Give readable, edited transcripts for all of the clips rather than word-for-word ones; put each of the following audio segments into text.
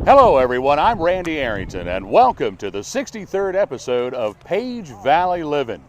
Hello everyone, I'm Randy Arrington and welcome to the 63rd episode of Page Valley Livin'.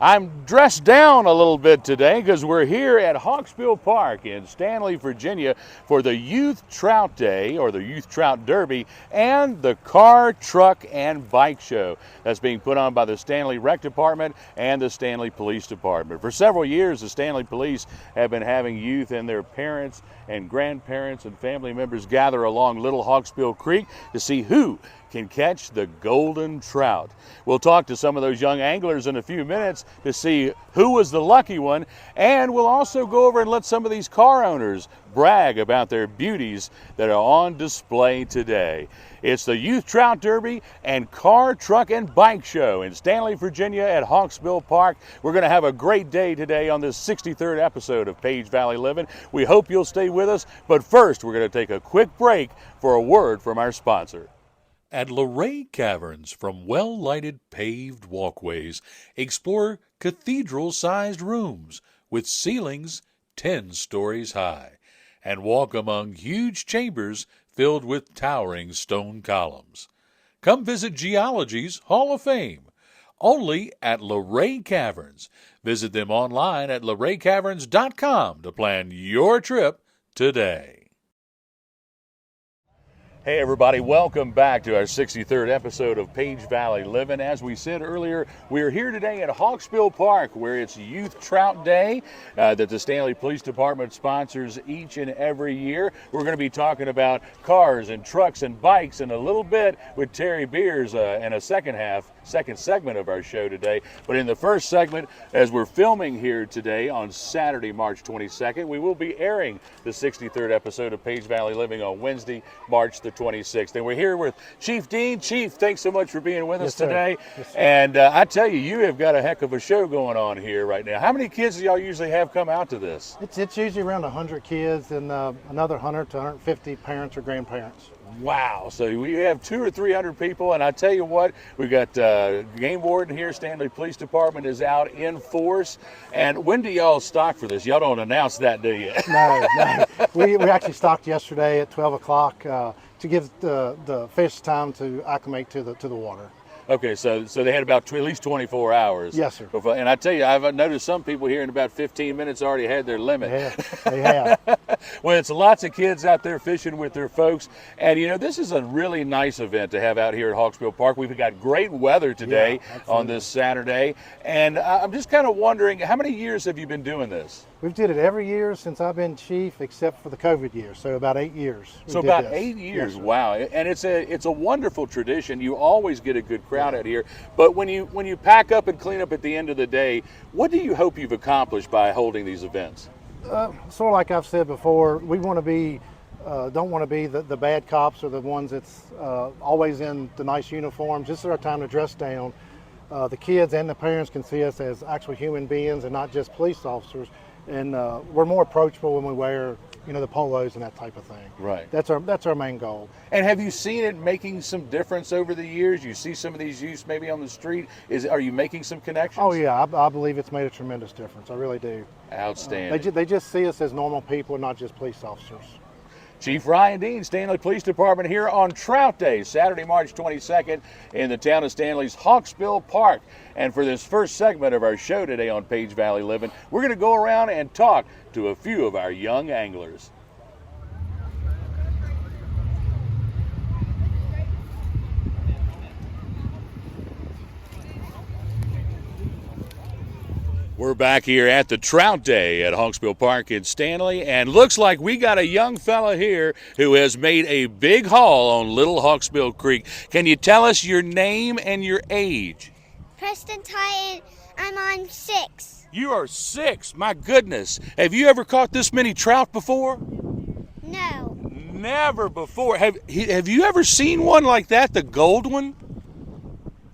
I'm dressed down a little bit today because we're here at Hawksbill Park in Stanley, Virginia for the Youth Trout Day, or the Youth Trout Derby, and the Car, Truck, and Bike Show that's being put on by the Stanley Rec Department and the Stanley Police Department. For several years, the Stanley Police have been having youth and their parents and grandparents and family members gather along Little Hawksbill Creek to see who can catch the golden trout. We'll talk to some of those young anglers in a few minutes to see who was the lucky one, and we'll also go over and let some of these car owners brag about their beauties that are on display today. It's the Youth Trout Derby and Car, Truck, and Bike Show in Stanley, Virginia at Hawksbill Park. We're going to have a great day today on this 63rd episode of Page Valley Livin'. We hope you'll stay with us, but first we're going to take a quick break for a word from our sponsor. At Luray Caverns, from well-lighted paved walkways, explore cathedral-sized rooms with ceilings 10 stories high, and walk among huge chambers filled with towering stone columns. Come visit Geology's Hall of Fame, only at Luray Caverns. Visit them online at luraycaverns.com to plan your trip today. Hey everybody, welcome back to our 63rd episode of Page Valley Livin'. As we said earlier, we're here today at Hawksbill Park where it's Youth Trout Day that the Stanley Police Department sponsors each and every year. We're going to be talking about cars and trucks and bikes in a little bit with Teri Beers in a second segment of our show today. But in the first segment, as we're filming here today on Saturday, March 22nd, we will be airing the 63rd episode of Page Valley Living on Wednesday, March the 26th. And we're here with Chief Dean. Chief, thanks so much for being with us today. Yes, and I tell you, you have got a heck of a show going on here right now. How many kids do y'all usually have come out to this? It's usually around 100 kids and another 100 to 150 parents or grandparents. Wow, so we have 200 or 300 people, and I tell you what, we got game warden here. Stanley Police Department is out in force. And when do y'all stock for this? Y'all don't announce that, do you? No. We actually stocked yesterday at 12 o'clock to give the fish time to acclimate to the water. Okay, so they had about at least 24 hours. Yes, sir. Before, and I tell you, I've noticed some people here in about 15 minutes already had their limit. They have. Well, it's lots of kids out there fishing with their folks. And, you know, this is a really nice event to have out here at Hawksbill Park. We've got great weather today on this Saturday. And I'm just kind of wondering, how many years have you been doing this? We've did it every year since I've been chief, except for the COVID year, so about 8 years. So about 8 years, yes, wow! And it's a wonderful tradition. You always get a good crowd out here. But when you pack up and clean up at the end of the day, what do you hope you've accomplished by holding these events? Sort of like I've said before, we want to be don't want to be the bad cops or the ones that's always in the nice uniforms. This is our time to dress down. The kids and the parents can see us as actual human beings and not just police officers. And we're more approachable when we wear, the polos and that type of thing. Right. That's our main goal. And have you seen it making some difference over the years? You see some of these youths maybe on the street. Are you making some connections? Oh yeah, I believe it's made a tremendous difference. I really do. Outstanding. They just see us as normal people, not just police officers. Chief Ryan Dean, Stanley Police Department, here on Trout Day, Saturday, March 22nd, in the town of Stanley's Hawksbill Park. And for this first segment of our show today on Page Valley Livin', we're going to go around and talk to a few of our young anglers. We're back here at the Trout Day at Hawksbill Park in Stanley, and looks like we got a young fella here who has made a big haul on Little Hawksbill Creek. Can you tell us your name and your age? Preston Titan, I'm 6. You are 6, my goodness. Have you ever caught this many trout before? No. Never before. Have you ever seen one like that, the gold one?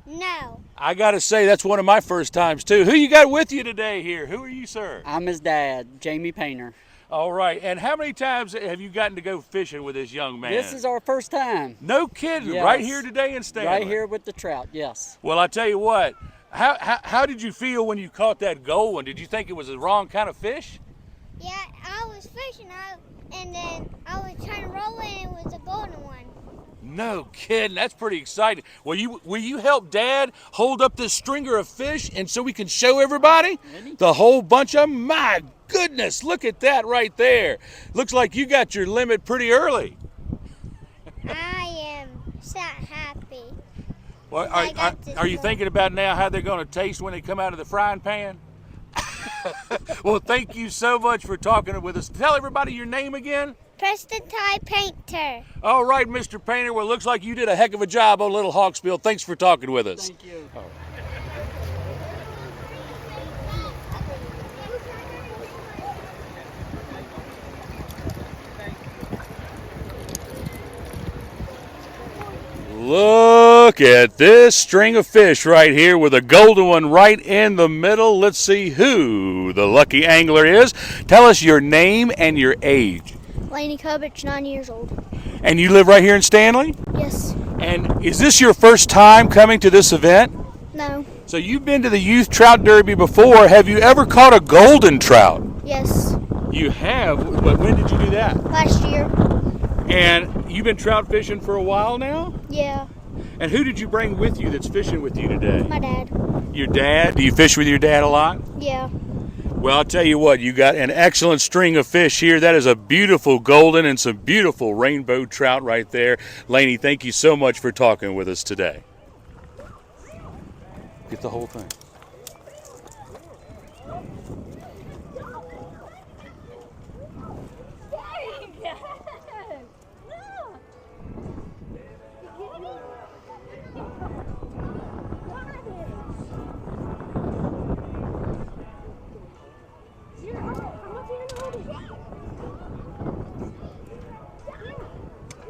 No. I got to say, that's one of my first times, too. Who you got with you today here? Who are you, sir? I'm his dad, Jamie Painter. All right. And how many times have you gotten to go fishing with this young man? This is our first time. No kidding. Yes. Right here today in Stanley? Right here with the trout, yes. Well, I tell you what, how did you feel when you caught that gold one? Did you think it was the wrong kind of fish? Yeah, I was fishing and then I was trying to roll it and it was a golden one. No kidding. That's pretty exciting. Will you help Dad hold up this stringer of fish and so we can show everybody? The whole bunch of them? My goodness, look at that right there. Looks like you got your limit pretty early. I am so happy. Well, I got this are you one. thinking about now how they're going to taste when they come out of the frying pan? Well, thank you so much for talking with us. Tell everybody your name again. Preston Ty Painter. All right, Mr. Painter. Well, it looks like you did a heck of a job on Little Hawksbill. Thanks for talking with us. Thank you. Look at this string of fish right here with a golden one right in the middle. Let's see who the lucky angler is. Tell us your name and your age. Laney Covich, 9 years old. And you live right here in Stanley? Yes. And is this your first time coming to this event? No. So you've been to the Youth Trout Derby before. Have you ever caught a golden trout? Yes. You have, but when did you do that? Last year. And you've been trout fishing for a while now? Yeah. And who did you bring with you that's fishing with you today? My dad. Your dad? Do you fish with your dad a lot? Yeah. Well, I'll tell you what, you got an excellent string of fish here. That is a beautiful golden and some beautiful rainbow trout right there. Laney, thank you so much for talking with us today. Get the whole thing.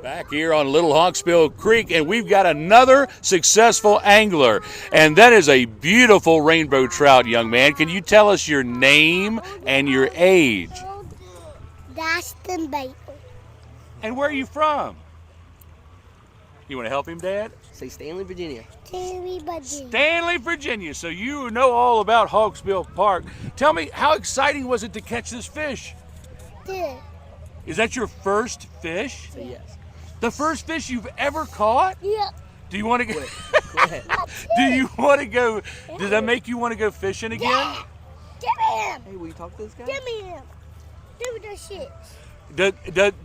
Back here on Little Hawksbill Creek, and we've got another successful angler, and that is a beautiful rainbow trout, young man. Can you tell us your name and your age? Daston Baker. And where are you from? You want to help him, Dad? Say Stanley, Virginia. Teri Buddy. Stanley, Virginia. So you know all about Hawksbill Park. Tell me, how exciting was it to catch this fish? Good. Is that your first fish? Say yes. The first fish you've ever caught? Yeah. Do you want to go? Go ahead. Do you want to go? Does that make you want to go fishing again? Give me him. Hey, will you talk to this guy? Give me him. Do the shit.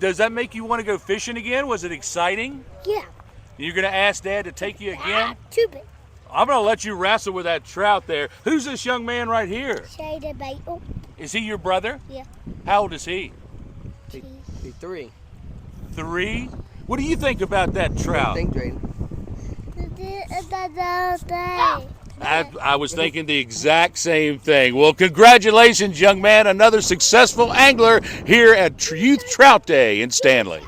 Does that make you want to go fishing again? Was it exciting? Yeah. You're going to ask Dad to take you again? Too big. I'm going to let you wrestle with that trout there. Who's this young man right here? Shady Baker. Is he your brother? Yeah. How old is he? Be 3. 3? What do you think about that trout? Think, Drayden. I was thinking the exact same thing. Well, congratulations, young man. Another successful angler here at Youth Trout Day in Stanley.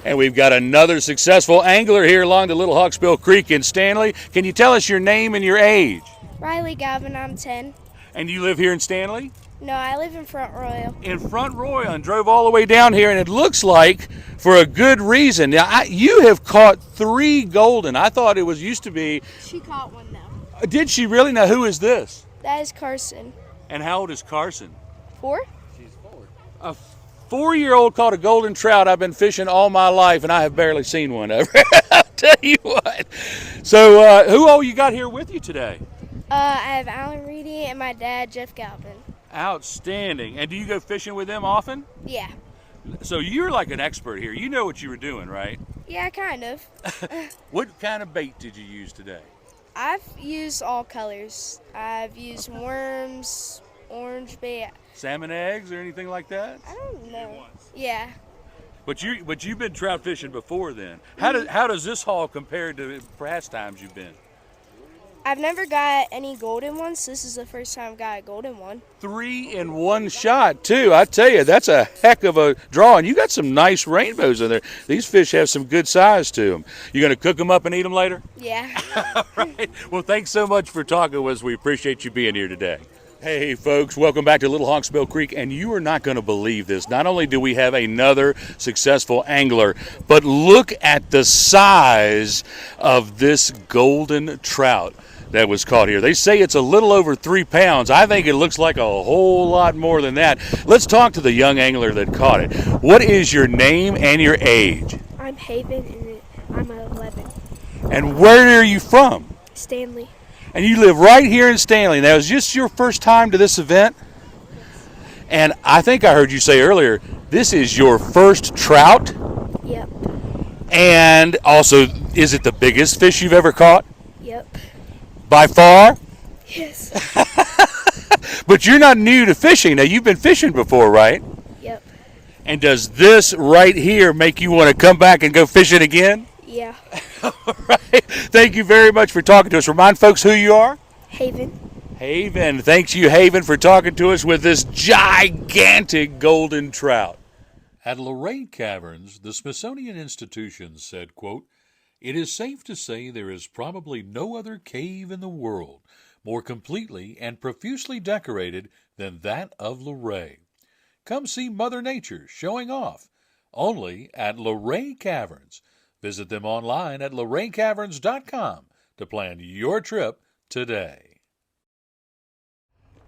And we've got another successful angler here along the Little Hawksbill Creek in Stanley. Can you tell us your name and your age? Riley Gavin, I'm 10. And you live here in Stanley? No, I live in Front Royal. In Front Royal, and drove all the way down here, and it looks like for a good reason. Now, you have caught 3 golden. I thought it was used to be. She caught one though. Did she really? Now, who is this? That is Carson. And how old is Carson? 4? A 4-year-old caught a golden trout. I've been fishing all my life, and I have barely seen one ever. I'll tell you what. So, who all you got here with you today? I have Alan Reedy and my dad, Jeff Galvin. Outstanding. And do you go fishing with them often? Yeah. So you're like an expert here. You know what you were doing, right? Yeah, kind of. What kind of bait did you use today? I've used all colors. I've used worms, orange bait. Salmon eggs or anything like that? I don't know. Yeah. But you've been trout fishing before then. How does this haul compare to past times you've been? I've never got any golden ones. This is the first time I got a golden one. 3 in one shot too. I tell you, that's a heck of a draw. And you got some nice rainbows in there. These fish have some good size to them. You gonna cook them up and eat them later? Yeah. All right. Well, thanks so much for talking with us. We appreciate you being here today. Hey folks, welcome back to Little Hawksbill Creek, and you are not going to believe this. Not only do we have another successful angler, but look at the size of this golden trout that was caught here. They say it's a little over 3 pounds. I think it looks like a whole lot more than that. Let's talk to the young angler that caught it. What is your name and your age? I'm Haven and I'm 11. And where are you from? Stanley. And you live right here in Stanley. Now, is this your first time to this event? And I think I heard you say earlier, this is your first trout? Yep. And also, is it the biggest fish you've ever caught? Yep. By far? Yes. But you're not new to fishing. Now, you've been fishing before, right? Yep. And does this right here make you want to come back and go fishing again? Yeah. All right. Thank you very much for talking to us. Remind folks who you are. Haven. Haven. Thanks you, Haven, for talking to us with this gigantic golden trout. At Luray Caverns, the Smithsonian Institution said, quote, "It is safe to say there is probably no other cave in the world more completely and profusely decorated than that of Luray. Come see Mother Nature showing off, only at Luray Caverns. Visit them online at luraycaverns.com to plan your trip today."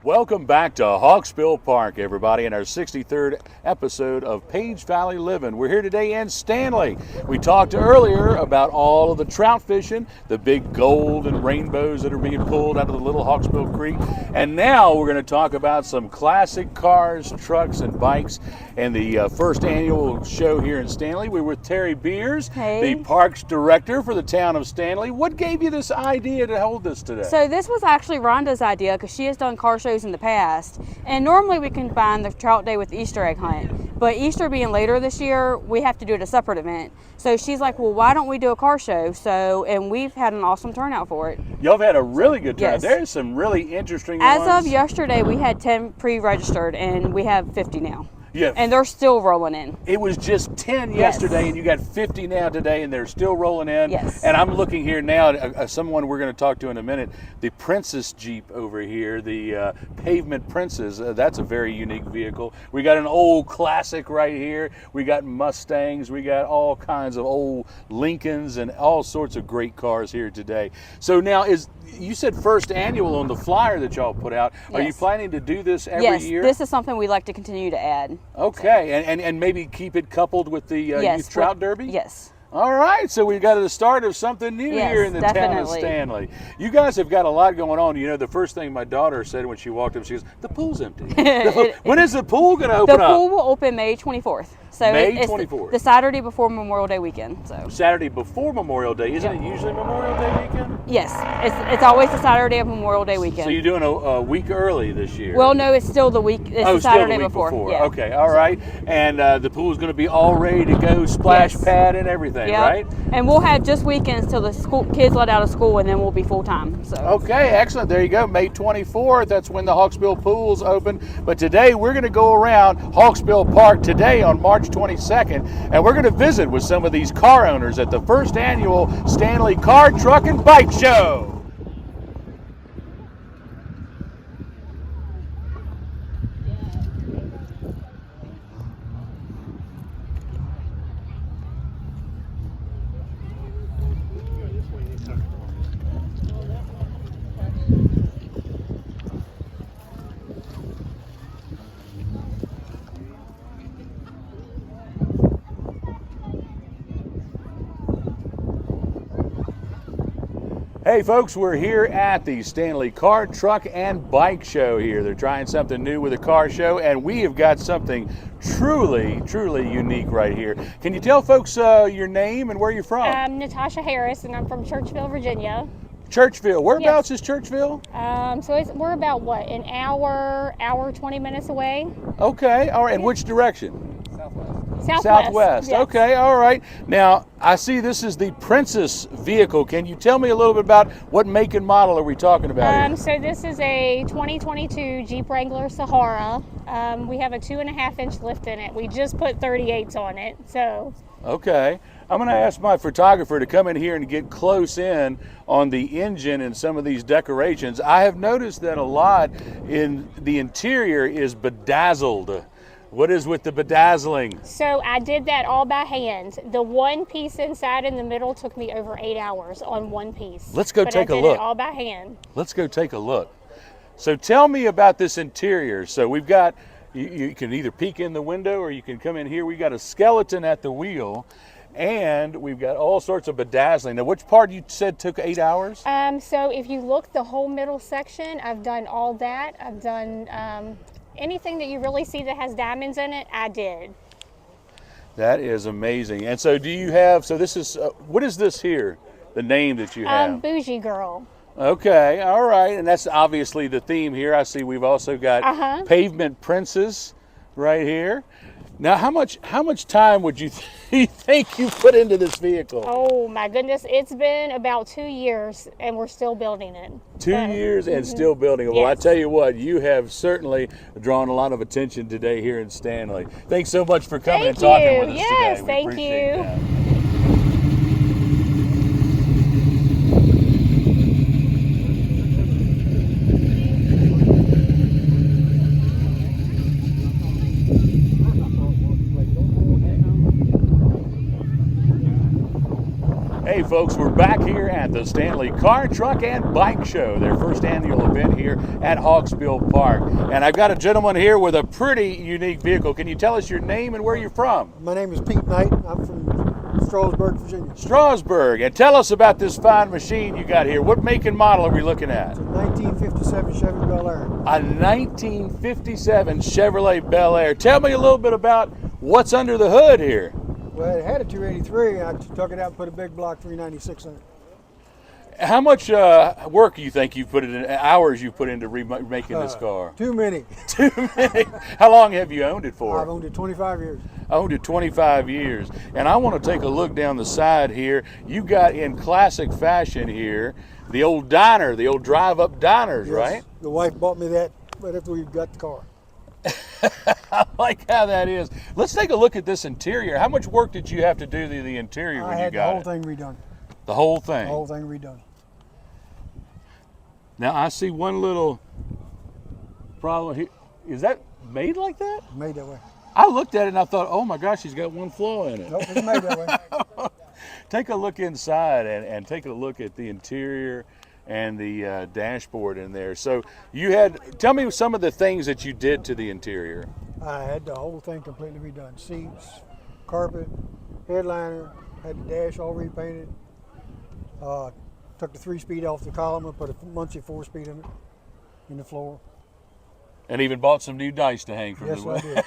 Welcome back to Hawksbill Park, everybody, in our 63rd episode of Page Valley Livin'. We're here today in Stanley. We talked earlier about all of the trout fishing, the big gold and rainbows that are being pulled out of the Little Hawksbill Creek. And now we're going to talk about some classic cars, trucks, and bikes and the first annual show here in Stanley. We're with Teri Beers, the Parks Director for the town of Stanley. What gave you this idea to hold this today? So this was actually Rhonda's idea because she has done car shows in the past, and normally we combine the trout day with the Easter egg hunt, but Easter being later this year, we have to do it a separate event. So she's like, well, why don't we do a car show? And we've had an awesome turnout for it. Y'all have had a really good turnout. Yes. There's some really interesting As ones. of yesterday, we had 10 pre-registered and we have 50 now. Yeah. And they're still rolling in. It was just 10 yesterday, and you got 50 now today, and they're still rolling in. Yes. And I'm looking here now at someone we're going to talk to in a minute, the Princess Jeep over here, the Pavement Princess. That's a very unique vehicle. We got an old classic right here. We got Mustangs. We got all kinds of old Lincolns and all sorts of great cars here today. So now, you said first annual on the flyer that y'all put out. Are you Yes. planning to do this every Yes, year? this is something we like to continue to add. Okay, and maybe keep it coupled with the Youth Trout Derby? Yes. All right, so we've got the start of something new Yes, here in the town of definitely. Stanley. You guys have got a lot going on. You know, the first thing my daughter said when she walked up, she goes, "The pool's empty." When is the pool going to open The up? pool will open May 24th. So May it's 24th. the Saturday before Memorial Day weekend. So Saturday before Memorial Day. Isn't it usually Memorial Day weekend? yes, it's always the Saturday of Memorial Day weekend. So you're doing a week early this year? Well, no, it's still the week. It's the still Saturday the week before. Yeah. Okay, all right. And the pool's going to be all ready to go, splash Yes. pad and everything, Yep. right? And we'll have just weekends till the kids let out of school, and then we'll be full time. So. Okay, excellent. There you go. May 24th. That's when the Hawksbill Pool's open. But today we're going to go around Hawksbill Park today on March 22nd, and we're going to visit with some of these car owners at the first annual Stanley Car, Truck, and Bike Show. Hey folks, we're here at the Stanley Car, Truck, and Bike Show here. They're trying something new with a car show, and we have got something truly, truly unique right here. Can you tell folks your name and where you're from? I'm Natasha Harris, and I'm from Churchville, Virginia. Churchville. Whereabouts is Churchville? We're about, an hour 20 minutes away? Okay, all right. And which direction? Southwest. Yes. Okay, all right. Now, I see this is the Princess vehicle. Can you tell me a little bit about what make and model are we talking about here? So this is a 2022 Jeep Wrangler Sahara. We have a 2.5-inch lift in it. We just put 38s on it, so. Okay. I'm going to ask my photographer to come in here and get close in on the engine and some of these decorations. I have noticed that a lot in the interior is bedazzled. What is with the bedazzling? So I did that all by hand. The one piece inside in the middle took me over 8 hours on one piece. Let's go but take a I did look. it all by hand. Let's go take a look. So tell me about this interior. So we've got, you can either peek in the window or you can come in here. We've got a skeleton at the wheel and we've got all sorts of bedazzling. Now, which part you said took 8 hours? So if you look, the whole middle section, I've done all that. I've done anything that you really see that has diamonds in it, I did. That is amazing. And so do you have, so this is, what is this here? The name that you have? Bougie Girl. Okay, all right. And that's obviously the theme here. I see we've also got Pavement Princess right here. Now, how much time would you think you put into this vehicle? Oh my goodness, it's been about 2 years and we're still building it. 2 years and still building it. Well, Yes. I tell you what, you have certainly drawn a lot of attention today here in Stanley. Thanks so much for coming and talking with us Yes, today. We thank appreciate you. that. Hey folks, we're back here at the Stanley Car, Truck, and Bike Show, their first annual event here at Hawksbill Park. And I've got a gentleman here with a pretty unique vehicle. Can you tell us your name and where you're from? My name is Pete Knight. I'm from Strasburg, Virginia. Strasburg. And tell us about this fine machine you got here. What make and model are we looking at? It's a 1957 Chevy Bel Air. A 1957 Chevrolet Bel Air. Tell me a little bit about what's under the hood here. Well, it had a 283. I took it out and put a big block 396 in it. How much work do you think you put in, hours you put into making this car? Too many. Too many. How long have you owned it for? I've owned it 25 years. Owned it 25 years. And I want to take a look down the side here. You got in classic fashion here the old diner, the old drive-up diners, Yes. right? The wife bought me that right after we got the car. I like how that is. Let's take a look at this interior. How much work did you have to do to the interior when I you had the got whole it? thing redone. The whole thing? The whole thing redone. Now I see one little problem here. Is that made like that? Made that way. I looked at it and I thought, oh my gosh, he's got one flaw in it. Nope, it's made that way. Take a look inside and take a look at the interior and the dashboard in there. So tell me some of the things that you did to the interior. I had the whole thing completely redone. Seats, carpet, headliner, had the dash all repainted. Took the 3-speed off the column and put a Muncie 4-speed in it, in the floor. And even bought some new dice to hang from Yes, the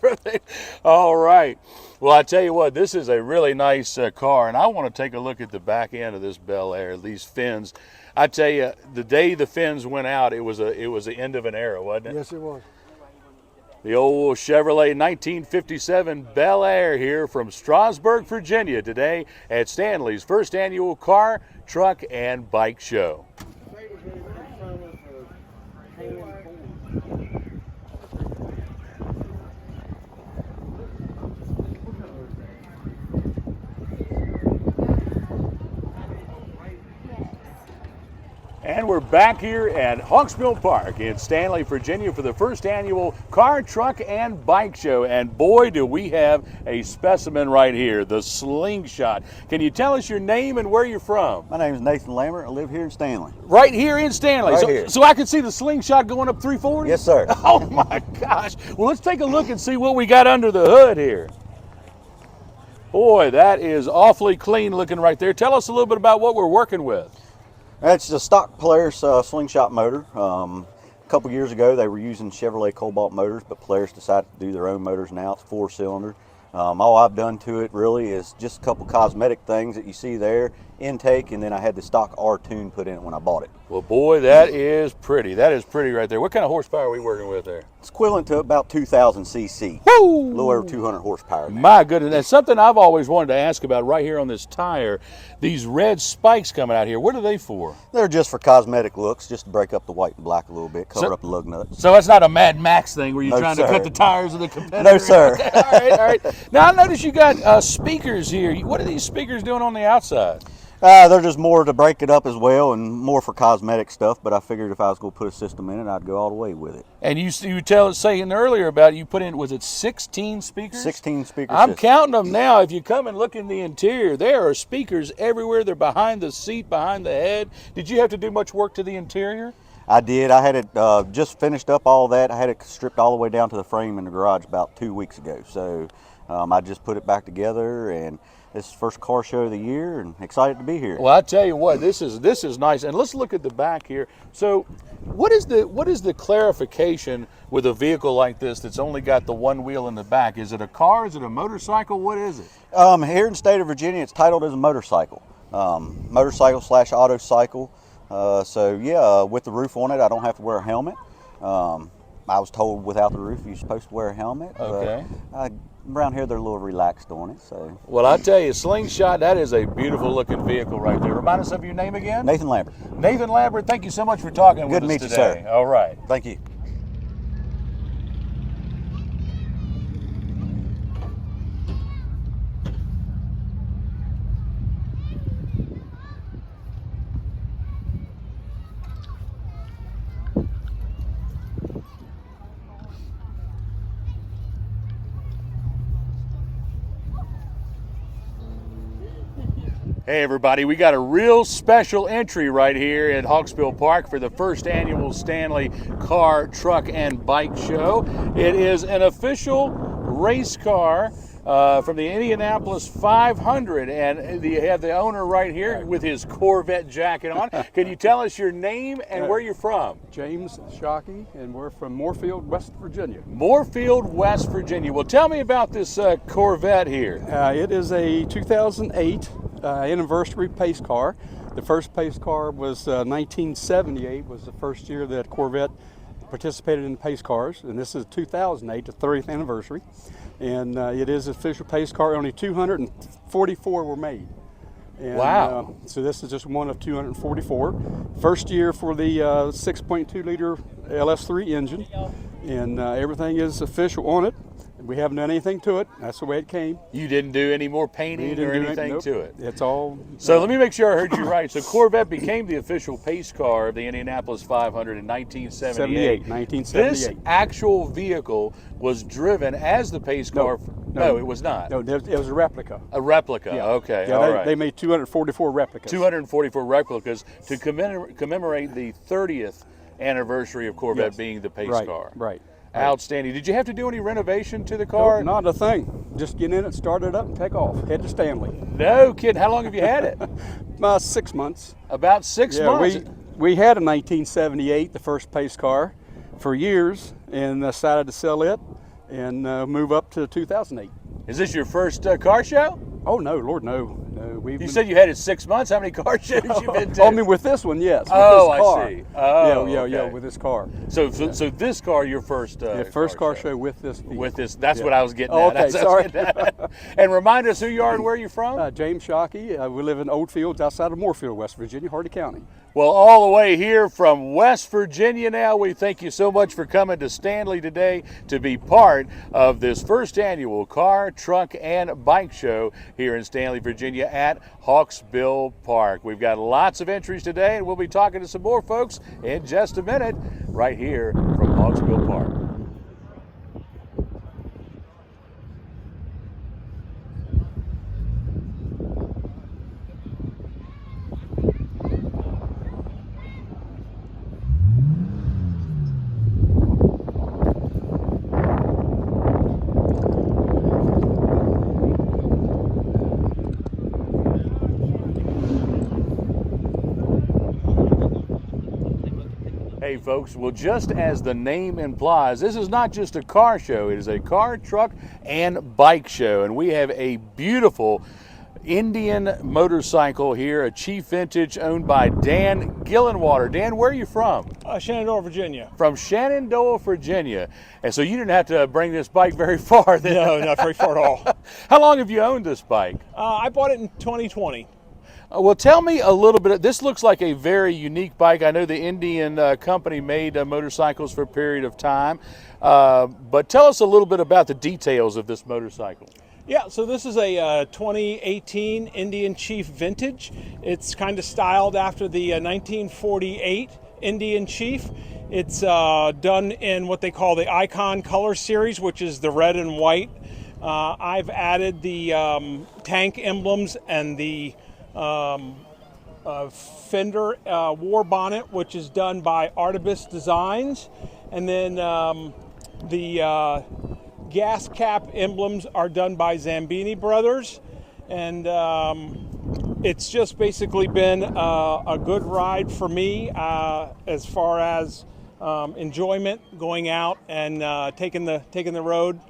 I did. All right. Well, I tell you what, this is a really nice car, and I want to take a look at the back end of this Bel Air, these fins. I tell you, the day the fins went out, it was the end of an era, wasn't it? Yes, it was. The old Chevrolet 1957 Bel Air here from Strasburg, Virginia, today at Stanley's first annual Car, Truck, and Bike Show. And we're back here at Hawksbill Park in Stanley, Virginia for the first annual Car, Truck, and Bike Show. And boy, do we have a specimen right here, the Slingshot. Can you tell us your name and where you're from? My name is Nathan Lambert. I live here in Stanley. Right here in Stanley. Right so, here. so I can see the Slingshot going up 340? Yes, sir. Oh my gosh. Well, let's take a look and see what we got under the hood here. Boy, that is awfully clean looking right there. Tell us a little bit about what we're working with. It's a stock Polaris Slingshot motor. A couple years ago, they were using Chevrolet Cobalt motors, but Polaris decided to do their own motors now. It's 4-cylinder. All I've done to it really is just a couple cosmetic things that you see there. intake, and then I had the stock R tune put in it when I bought it. Well, boy, that is pretty. That is pretty right there. What kind of horsepower are we working with there? It's equivalent to about 2,000 cc. Woo! A little over 200 horsepower now. My goodness, that's something I've always wanted to ask about right here on this tire. These red spikes coming out here, what are they for? They're just for cosmetic looks, just to break up the white and black a little bit, cover up the lug nuts. So that's not a Mad Max thing where you're No, trying sir. to cut the tires of the competitor? No, sir. Okay, all right, all right. Now I notice you got speakers here. What are these speakers doing on the outside? They're just more to break it up as well, and more for cosmetic stuff, but I figured if I was going to put a system in it, I'd go all the way with it. And you saying earlier about you put in, was it 16 speakers? 16 speakers. I'm counting them now. If you come and look in the interior, there are speakers everywhere. They're behind the seat, behind the head. Did you have to do much work to the interior? I did. I had it just finished up all that. I had it stripped all the way down to the frame in the garage about 2 weeks ago. So I just put it back together, and this is the first car show of the year, and excited to be here. Well, I tell you what, this is nice. And let's look at the back here. So, what is the clarification with a vehicle like this that's only got the one wheel in the back? Is it a car? Is it a motorcycle? What is it? Here in the state of Virginia, it's titled as a motorcycle, motorcycle / auto cycle. So yeah, with the roof on it, I don't have to wear a helmet. I was told without the roof, you're supposed to wear a helmet. Okay. Around here, they're a little relaxed on it. So. Well, I tell you, Slingshot, that is a beautiful looking vehicle right there. Remind us of your name again? Nathan Lambert. Nathan Lambert, thank you so much for talking with us today. Good to meet you, sir. All right. Thank you. Hey everybody, we got a real special entry right here at Hawksbill Park for the first annual Stanley Car, Truck, and Bike Show. It is an official race car from the Indianapolis 500, and you have the owner right here with his Corvette jacket on. Can you tell us your name and where you're from? James Shockey, and we're from Moorefield, West Virginia. Moorefield, West Virginia. Well, tell me about this Corvette here. It is a 2008 anniversary pace car. The first pace car was 1978, was the first year that Corvette participated in pace cars, and this is 2008, the 30th anniversary. And it is an official pace car. Only 244 were made. And, wow. So this is just one of 244. First year for the 6.2 liter LS3 engine, and everything is official on it. We haven't done anything to it. That's the way it came. You didn't do any more painting or anything to it? It's all... So let me make sure I heard you right. So Corvette became the official pace car of the Indianapolis 500 in 1978. 1978. This actual vehicle was driven as the pace car. No, it was not. No, it was a replica. A replica, yeah. Okay, yeah, all right. They made 244 replicas. 244 replicas to commemorate the 30th anniversary of Corvette being the pace car. Right. Outstanding. Did you have to do any renovation to the car? No, not a thing. Just get in it, start it up, and take off. Head to Stanley. No kidding. How long have you had it? 6 months. About 6 months? We had a 1978, the first pace car, for years, and decided to sell it and move up to 2008. Is this your first car show? Oh no, Lord, no. You said you had it 6 months. How many car shows you been to? I mean, with this one, yes. With oh, this car. I see. Oh, yeah, with this car. So this car, your first first car show with this vehicle. With this, that's what I was getting at. Okay, sorry. And remind us who you are and where you're from. James Shockey. We live in Old Fields, outside of Moorefield, West Virginia, Hardy County. Well, all the way here from West Virginia now, we thank you so much for coming to Stanley today to be part of this first annual Car, Truck, and Bike Show here in Stanley, Virginia at Hawksbill Park. We've got lots of entries today, and we'll be talking to some more folks in just a minute right here from Hawksbill Park. Hey folks, well, just as the name implies, this is not just a car show, it is a car, truck, and bike show. And we have a beautiful Indian motorcycle here, a Chief Vintage owned by Dan Gillenwater. Dan, where are you from? Shenandoah, Virginia. From Shenandoah, Virginia. And so you didn't have to bring this bike very far then. No, not very far at all. How long have you owned this bike? I bought it in 2020. Well, tell me a little bit. This looks like a very unique bike. I know the Indian company made motorcycles for a period of time, but tell us a little bit about the details of this motorcycle. Yeah, so this is a 2018 Indian Chief Vintage. It's kind of styled after the 1948 Indian Chief. It's done in what they call the Icon Color Series, which is the red and white. I've added the tank emblems and the fender war bonnet, which is done by Artibus Designs, and then the gas cap emblems are done by Zambini Brothers, and it's just basically been a good ride for me as far as enjoyment, going out and taking the road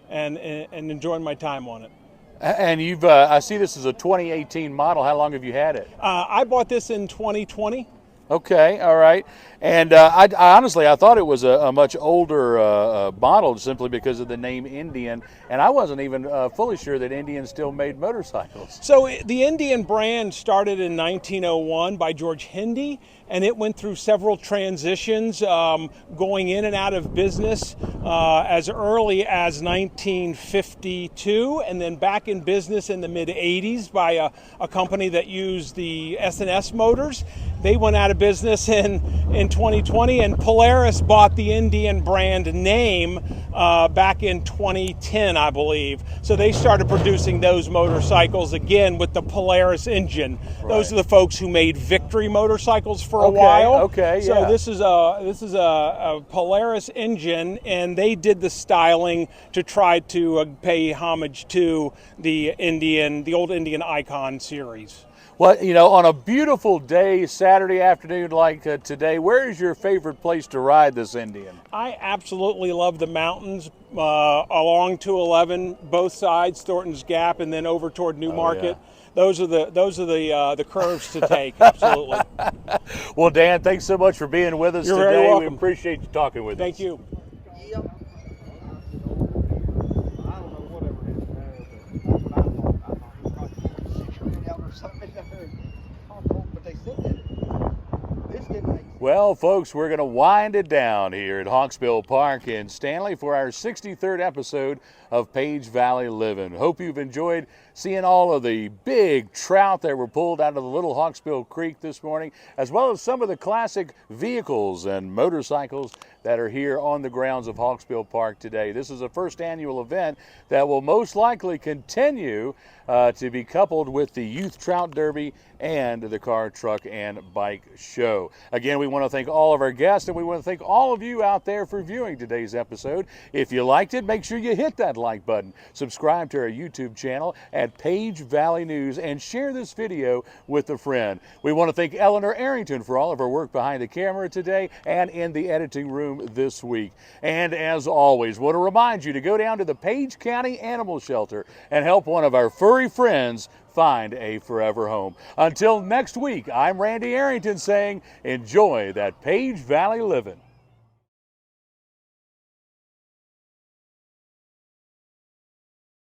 and enjoying my time on it. And you've I see this is a 2018 model. How long have you had it? I bought this in 2020. Okay, all right. And I honestly, I thought it was a much older model simply because of the name Indian, and I wasn't even fully sure that Indian still made motorcycles. So the Indian brand started in 1901 by George Hindy, and it went through several transitions, going in and out of business as early as 1952, and then back in business in the mid-'80s by a company that used the S&S motors. They went out of business in 2020, and Polaris bought the Indian brand name back in 2010, I believe. So they started producing those motorcycles again with the Polaris engine. Right. Those are the folks who made Victory motorcycles for a while. Okay, so yeah. this is a Polaris engine, and they did the styling to try to pay homage to the old Indian Icon series. Well, you know, on a beautiful day, Saturday afternoon like today, where is your favorite place to ride this Indian? I absolutely love the mountains along 211, both sides, Thornton's Gap, and then over toward Newmarket. Yeah. Those are the curves to take. Absolutely. Well, Dan, thanks so much for being with us You're today. Very welcome. We appreciate you talking with us. Thank you. Well, folks, we're going to wind it down here at Hawksbill Park in Stanley for our 63rd episode of Page Valley Livin'. Hope you've enjoyed seeing all of the big trout that were pulled out of the Little Hawksbill Creek this morning, as well as some of the classic vehicles and motorcycles that are here on the grounds of Hawksbill Park today. This is a first annual event that will most likely continue to be coupled with the Youth Trout Derby and the Car, Truck, and Bike Show. Again, we want to thank all of our guests, and we want to thank all of you out there for viewing today's episode. If you liked it, make sure you hit that like button, subscribe to our YouTube channel at Page Valley News, and share this video with a friend. We want to thank Eleanor Arrington for all of her work behind the camera today and in the editing room this week. And as always, want to remind you to go down to the Page County Animal Shelter and help one of our furry friends find a forever home. Until next week, I'm Randy Arrington saying, enjoy that Page Valley living.